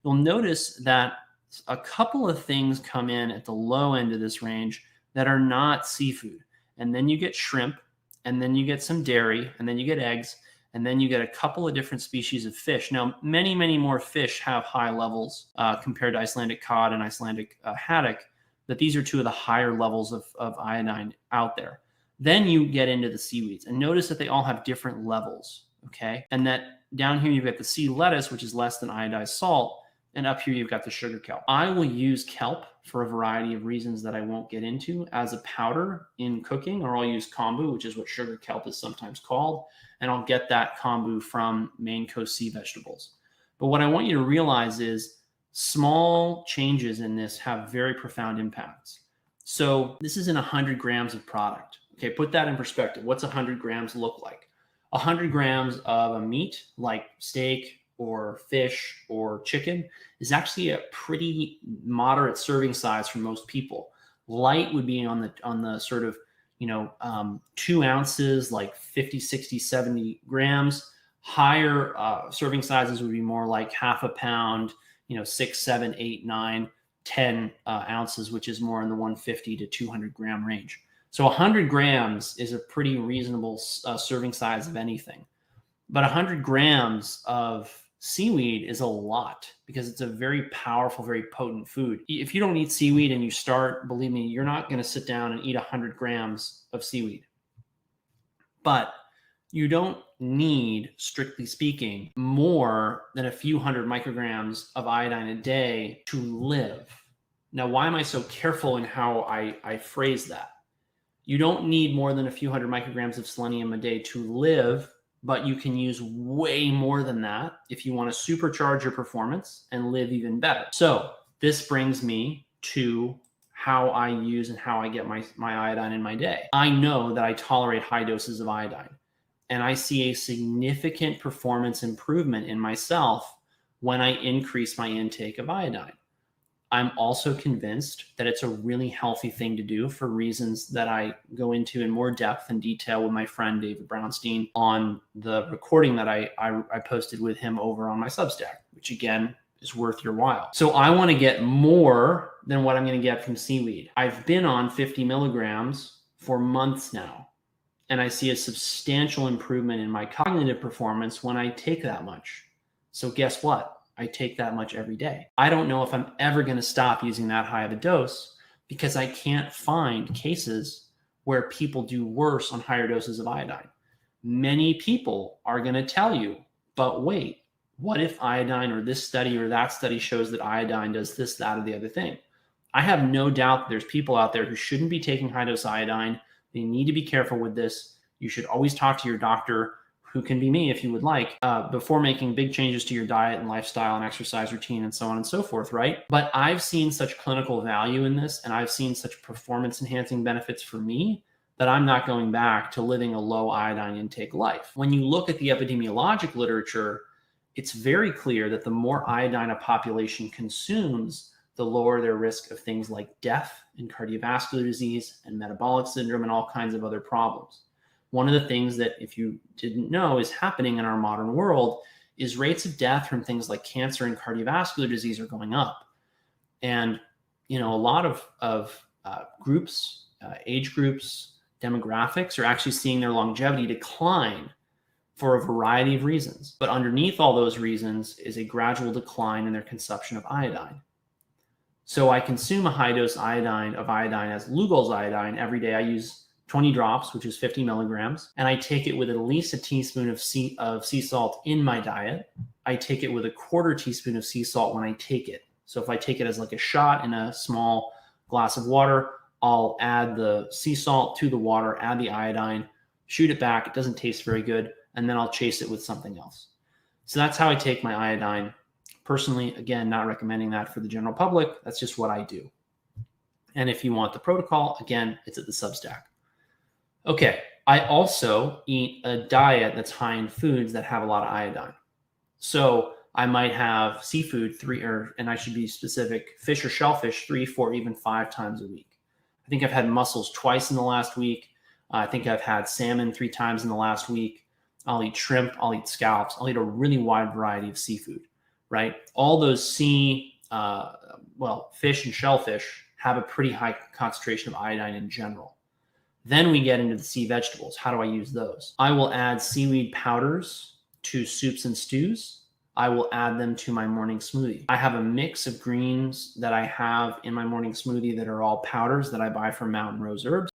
you'll notice that a couple of things come in at the low end of this range that are not seafood. And then you get shrimp, and then you get some dairy, and then you get eggs, and then you get a couple of different species of fish. Now, many, many more fish have high levels compared to Icelandic cod and Icelandic haddock, but these are two of the higher levels of iodine out there. Then you get into the seaweeds, and notice that they all have different levels, okay? And that down here you've got the sea lettuce, which is less than iodized salt, and up here you've got the sugar kelp. I will use kelp for a variety of reasons that I won't get into as a powder in cooking, or I'll use kombu, which is what sugar kelp is sometimes called, and I'll get that kombu from Maine Coast sea vegetables. But what I want you to realize is small changes in this have very profound impacts. So this isn't 100 grams of product. Okay, put that in perspective. What's 100 grams look like? 100 grams of a meat like steak or fish or chicken is actually a pretty moderate serving size for most people. Light would be on the sort of 2 ounces, like 50, 60, 70 grams. Higher serving sizes would be more like half a pound, 6, 7, 8, 9, 10 ounces, which is more in the 150 to 200 gram range. So 100 grams is a pretty reasonable serving size of anything. But 100 grams of seaweed is a lot because it's a very powerful, very potent food. If you don't eat seaweed and you start, believe me, you're not going to sit down and eat 100 grams of seaweed. But you don't need, strictly speaking, more than a few hundred micrograms of iodine a day to live. Now, why am I so careful in how I phrase that? You don't need more than a few hundred micrograms of selenium a day to live, but you can use way more than that if you want to supercharge your performance and live even better. So this brings me to how I use and how I get my iodine in my day. I know that I tolerate high doses of iodine, and I see a significant performance improvement in myself when I increase my intake of iodine. I'm also convinced that it's a really healthy thing to do for reasons that I go into in more depth and detail with my friend David Brownstein on the recording that I posted with him over on my Substack, which again is worth your while. So I want to get more than what I'm going to get from seaweed. I've been on 50 milligrams for months now, and I see a substantial improvement in my cognitive performance when I take that much. So guess what? I take that much every day. I don't know if I'm ever going to stop using that high of a dose because I can't find cases where people do worse on higher doses of iodine. Many people are going to tell you, but wait, what if iodine or this study or that study shows that iodine does this, that, or the other thing? I have no doubt that there's people out there who shouldn't be taking high dose iodine. They need to be careful with this. You should always talk to your doctor, who can be me if you would like, before making big changes to your diet and lifestyle and exercise routine and so on and so forth, right? But I've seen such clinical value in this, and I've seen such performance enhancing benefits for me that I'm not going back to living a low iodine intake life. When you look at the epidemiologic literature, it's very clear that the more iodine a population consumes, the lower their risk of things like death and cardiovascular disease and metabolic syndrome and all kinds of other problems. One of the things that, if you didn't know, is happening in our modern world is rates of death from things like cancer and cardiovascular disease are going up. And, a lot of groups, age groups, demographics are actually seeing their longevity decline for a variety of reasons. But underneath all those reasons is a gradual decline in their consumption of iodine. So I consume a high dose iodine as Lugol's iodine every day. I use 20 drops, which is 50 milligrams. And I take it with at least a teaspoon of sea salt in my diet. I take it with a quarter teaspoon of sea salt when I take it. So if I take it as like a shot in a small glass of water, I'll add the sea salt to the water, add the iodine, shoot it back. It doesn't taste very good. And then I'll chase it with something else. So that's how I take my iodine. Personally, again, not recommending that for the general public. That's just what I do. And if you want the protocol, again, it's at the Substack. Okay, I also eat a diet that's high in foods that have a lot of iodine. So I might have seafood and I should be specific, fish or shellfish 3, 4, even 5 times a week. I think I've had mussels twice in the last week. I think I've had salmon 3 times in the last week. I'll eat shrimp, I'll eat scallops, I'll eat a really wide variety of seafood. right? All those sea, fish and shellfish have a pretty high concentration of iodine in general. Then we get into the sea vegetables. How do I use those? I will add seaweed powders to soups and stews. I will add them to my morning smoothie. I have a mix of greens that I have in my morning smoothie that are all powders that I buy from Mountain Rose Herbs.